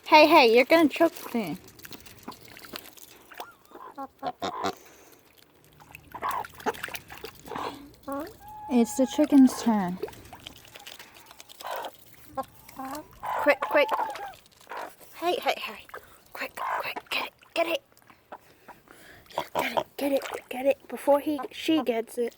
Hey, hey, you're gonna choke me. It's the chicken's turn. Quick, quick. Hey, hey, hey. Quick, quick, get it. Get it, get it, get it before she gets it.